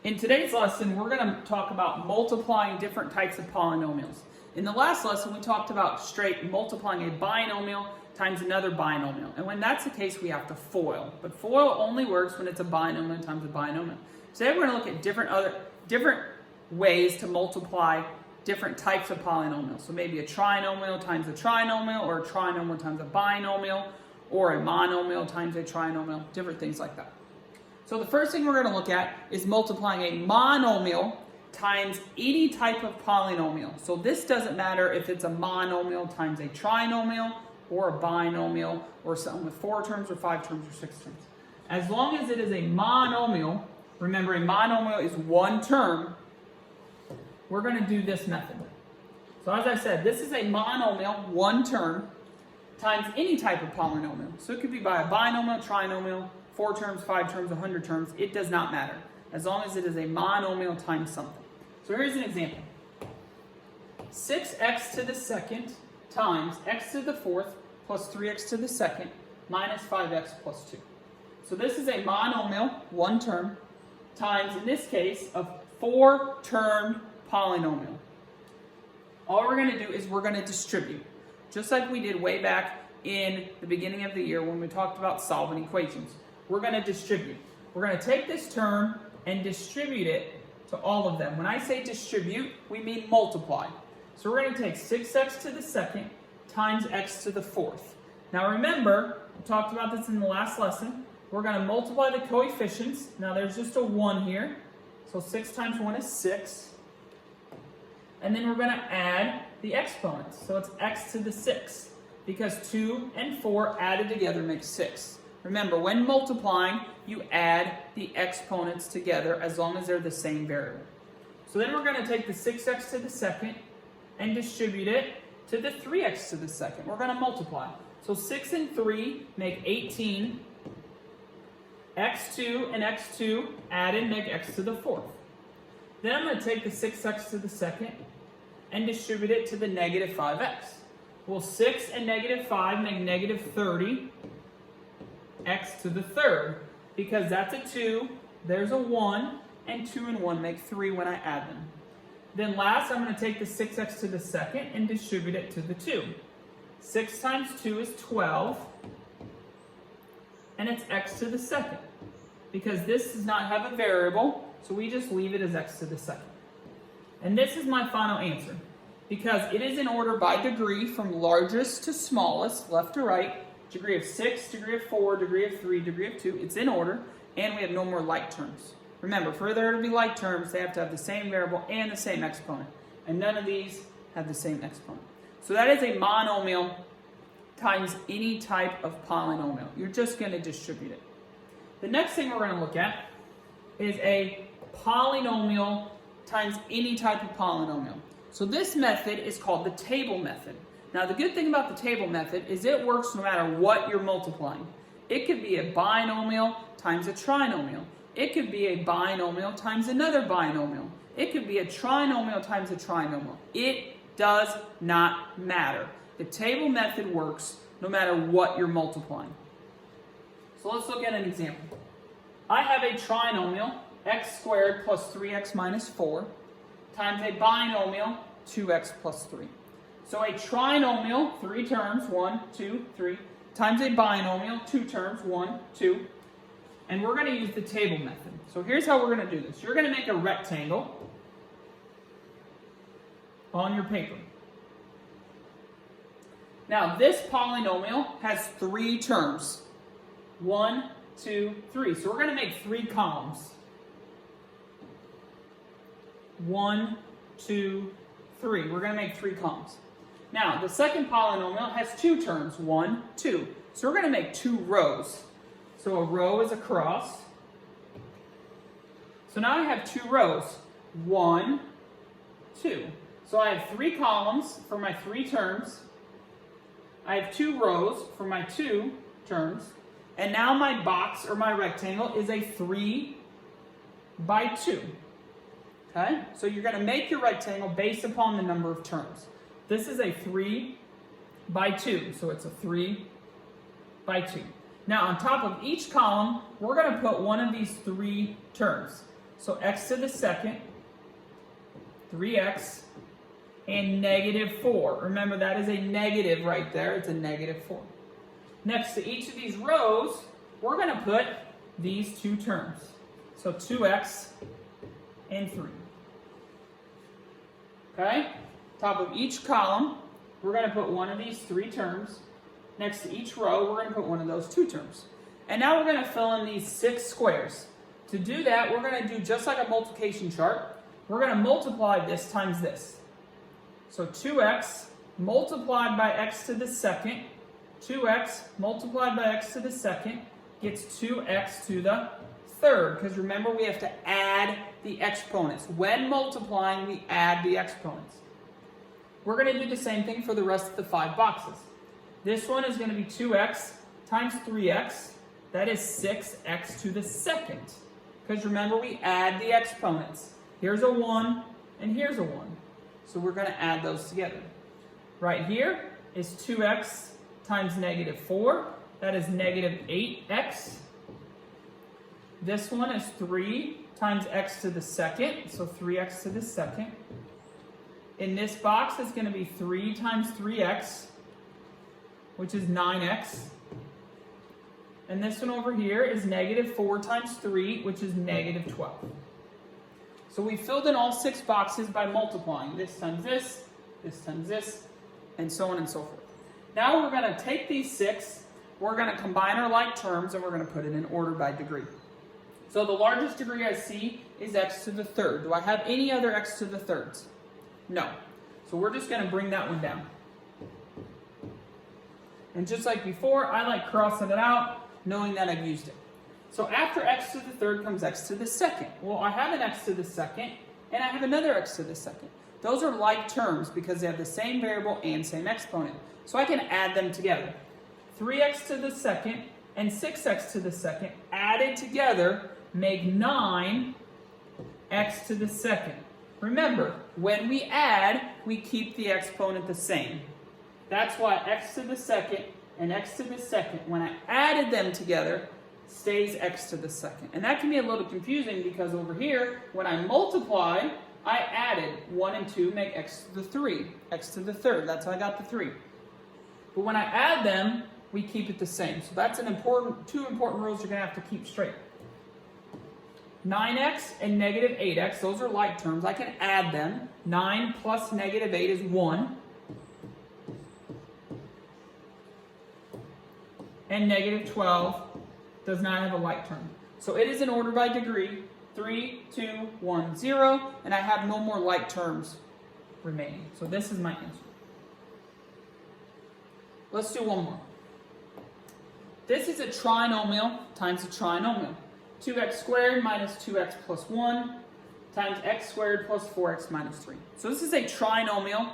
In today's lesson, we're going to talk about multiplying different types of polynomials. In the last lesson, we talked about straight multiplying a binomial times another binomial. And when that's the case, we have to FOIL. But FOIL only works when it's a binomial times a binomial. Today, we're going to look at different ways to multiply different types of polynomials. So maybe a trinomial times a trinomial, or a trinomial times a binomial, or a monomial times a trinomial, different things like that. So the first thing we're going to look at is multiplying a monomial times any type of polynomial. So this doesn't matter if it's a monomial times a trinomial or a binomial or something with 4 terms or 5 terms or 6 terms. As long as it is a monomial, remember a monomial is one term, we're going to do this method. So as I said, this is a monomial, one term, times any type of polynomial. So it could be by a binomial, trinomial, 4 terms, 5 terms, 100 terms, it does not matter, as long as it is a monomial times something. So here's an example. 6x to the second times x to the fourth plus 3x to the second minus 5x plus 2. So this is a monomial, one term, times, in this case, a 4-termed polynomial. All we're going to do is we're going to distribute, just like we did way back in the beginning of the year when we talked about solving equations. We're going to distribute. We're going to take this term and distribute it to all of them. When I say distribute, we mean multiply. So we're going to take 6x to the second times x to the fourth. Now remember, we talked about this in the last lesson. We're going to multiply the coefficients. Now there's just a 1 here. So 6 times 1 is 6. And then we're going to add the exponents. So it's x to the 6. Because 2 and 4 added together makes 6. Remember, when multiplying, you add the exponents together as long as they're the same variable. So then we're going to take the 6x to the second and distribute it to the 3x to the second. We're going to multiply. So 6 and 3 make 18. x2 and x2 added make x to the fourth. Then I'm going to take the 6x to the second and distribute it to the negative 5x. Well, 6 and negative 5 make negative 30. X to the third, because that's a 2, there's a 1, and 2 and 1 make 3 when I add them. Then last, I'm going to take the 6x to the second and distribute it to the 2. 6 times 2 is 12, and it's x to the second. Because this does not have a variable, so we just leave it as x to the second. And this is my final answer, because it is in order by degree from largest to smallest, left to right, degree of 6, degree of 4, degree of 3, degree of 2. It's in order, and we have no more like terms. Remember, for there to be like terms, they have to have the same variable and the same exponent. And none of these have the same exponent. So that is a monomial times any type of polynomial. You're just going to distribute it. The next thing we're going to look at is a polynomial times any type of polynomial. So this method is called the table method. Now, the good thing about the table method is it works no matter what you're multiplying. It could be a binomial times a trinomial. It could be a binomial times another binomial. It could be a trinomial times a trinomial. It does not matter. The table method works no matter what you're multiplying. So let's look at an example. I have a trinomial, x squared plus 3x minus 4, times a binomial, 2x plus 3. So a trinomial, 3 terms, 1, 2, 3, times a binomial, 2 terms, 1, 2. And we're going to use the table method. So here's how we're going to do this. You're going to make a rectangle on your paper. Now this polynomial has 3 terms. 1, 2, 3. So we're going to make 3 columns. 1, 2, 3. We're going to make 3 columns. Now, the second polynomial has 2 terms, 1, 2. So we're going to make 2 rows. So a row is across. So now I have 2 rows, 1, 2. So I have 3 columns for my 3 terms. I have 2 rows for my 2 terms. And now my box or my rectangle is a 3 by 2. Okay? So you're going to make your rectangle based upon the number of terms. This is a 3 by 2, so it's a 3 by 2. Now on top of each column, we're going to put one of these 3 terms. So x to the second, 3x, and negative 4. Remember, that is a negative right there. It's a negative 4. Next to each of these rows, we're going to put these two terms. So 2x and 3. Okay? Top of each column, we're going to put one of these three terms. Next to each row, we're going to put one of those two terms. And now we're going to fill in these 6 squares. To do that, we're going to do just like a multiplication chart. We're going to multiply this times this. So 2x multiplied by x to the second, 2x multiplied by x to the second gets 2x to the third. Because remember, we have to add the exponents. When multiplying, we add the exponents. We're going to do the same thing for the rest of the 5 boxes. This one is going to be 2x times 3x. That is 6x to the second. Because remember, we add the exponents. Here's a 1 and here's a 1. So we're going to add those together. Right here is 2x times negative 4. That is negative 8x. This one is 3 times x to the second. So 3x to the second. In this box, it's going to be 3 times 3x, which is 9x. And this one over here is negative 4 times 3, which is negative 12. So we filled in all 6 boxes by multiplying. This times this times this, and so on and so forth. Now we're going to take these 6, we're going to combine our like terms, and we're going to put it in order by degree. So the largest degree I see is x to the third. Do I have any other x to the thirds? No. So we're just going to bring that one down. And just like before, I like crossing it out, knowing that I've used it. So after x to the third comes x to the second. Well, I have an x to the second, and I have another x to the second. Those are like terms because they have the same variable and same exponent. So I can add them together. 3x to the second and 6x to the second added together make 9x to the second. Remember, when we add, we keep the exponent the same. That's why x to the second and x to the second, when I added them together, stays x to the second. And that can be a little confusing because over here, when I multiply, I added 1 and 2 make x to the 3, x to the third. That's how I got the 3. But when I add them, we keep it the same. So that's two important rules you're going to have to keep straight. 9x and negative 8x, those are like terms. I can add them. 9 plus negative 8 is 1. And negative 12 does not have a like term. So it is in order by degree, 3, 2, 1, 0, and I have no more like terms remaining. So this is my answer. Let's do one more. This is a trinomial times a trinomial. 2x squared minus 2x plus 1 times x squared plus 4x minus 3. So this is a trinomial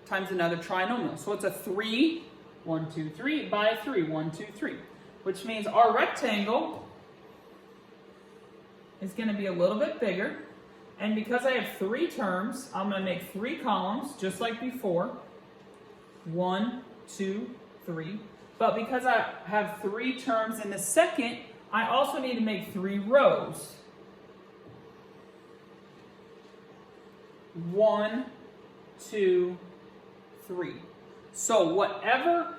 times another trinomial. So it's a 3, 1, 2, 3 by a 3, 1, 2, 3. Which means our rectangle is going to be a little bit bigger. And because I have 3 terms, I'm going to make 3 columns just like before. 1, 2, 3. But because I have 3 terms in the second, I also need to make 3 rows. 1, 2, 3. So whatever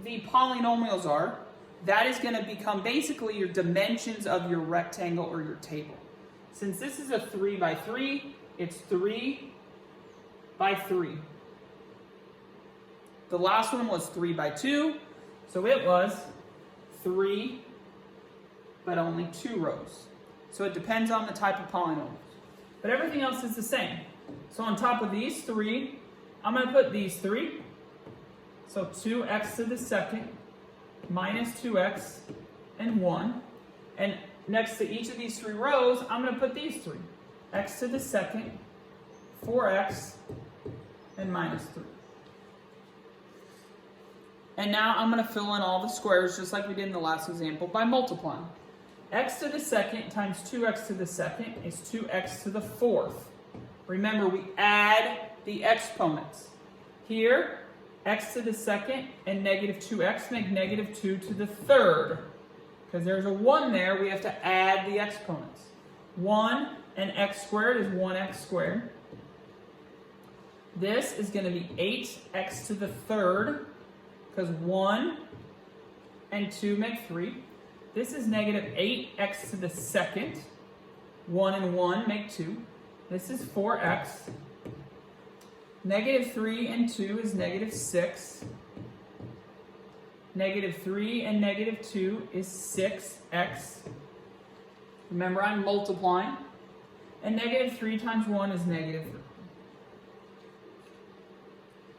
the polynomials are, that is going to become basically your dimensions of your rectangle or your table. Since this is a 3 by 3, it's 3 by 3. The last one was 3 by 2, so it was 3, but only 2 rows. So it depends on the type of polynomials. But everything else is the same. So on top of these 3, I'm going to put these 3. So 2x to the second minus 2x and 1. And next to each of these 3 rows, I'm going to put these 3. X to the second, 4x, and minus 3. And now I'm going to fill in all the squares just like we did in the last example by multiplying. X to the second times 2x to the second is 2x to the fourth. Remember, we add the exponents. Here, x to the second and negative 2x make negative 2 to the third. Because there's a 1 there, we have to add the exponents. 1 and x squared is 1x squared. This is going to be 8x to the third, because 1 and 2 make 3. This is negative 8x to the second. 1 and 1 make 2. This is 4x. Negative 3 and 2 is negative 6. Negative 3 and negative 2 is 6x. Remember, I'm multiplying. And negative 3 times 1 is negative 3.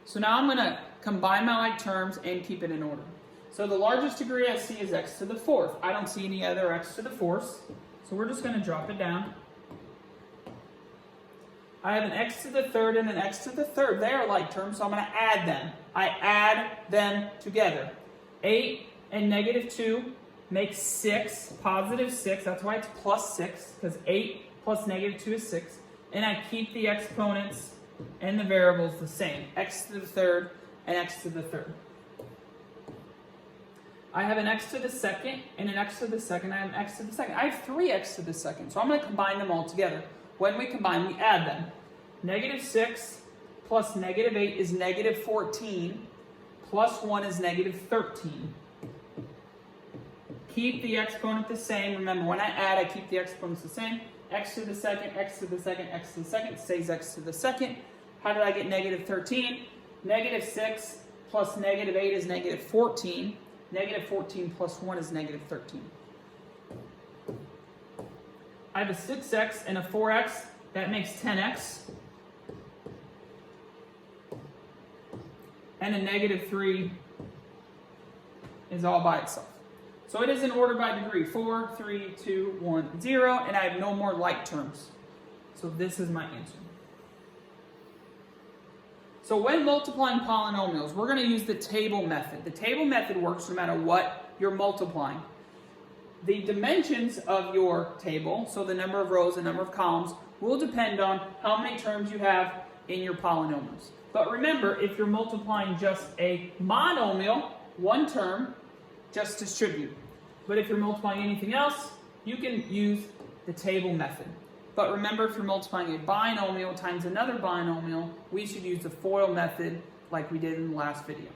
So now I'm going to combine my like terms and keep it in order. So the largest degree I see is x to the fourth. I don't see any other x to the fourth. So we're just going to drop it down. I have an x to the third and an x to the third. They are like terms, so I'm going to add them. I add them together. 8 and negative 2 make 6, positive 6. That's why it's plus 6, because 8 plus negative 2 is 6. And I keep the exponents and the variables the same. X to the third and x to the third. I have an x to the second and an x to the second. I have an x to the second. I have 3x to the second. So I'm going to combine them all together. When we combine, we add them. Negative 6 plus negative 8 is negative 14. Plus 1 is negative 13. Keep the exponent the same. Remember, when I add, I keep the exponents the same. X to the second, x to the second, x to the second stays x to the second. How did I get negative 13? Negative 6 plus negative 8 is negative 14. Negative 14 plus 1 is negative 13. I have a 6x and a 4x. That makes 10x. And a negative 3 is all by itself. So it is in order by degree. 4, 3, 2, 1, 0. And I have no more like terms. So this is my answer. So when multiplying polynomials, we're going to use the table method. The table method works no matter what you're multiplying. The dimensions of your table, so the number of rows and number of columns, will depend on how many terms you have in your polynomials. But remember, if you're multiplying just a monomial, one term, just distribute. But if you're multiplying anything else, you can use the table method. But remember, if you're multiplying a binomial times another binomial, we should use the FOIL method like we did in the last video.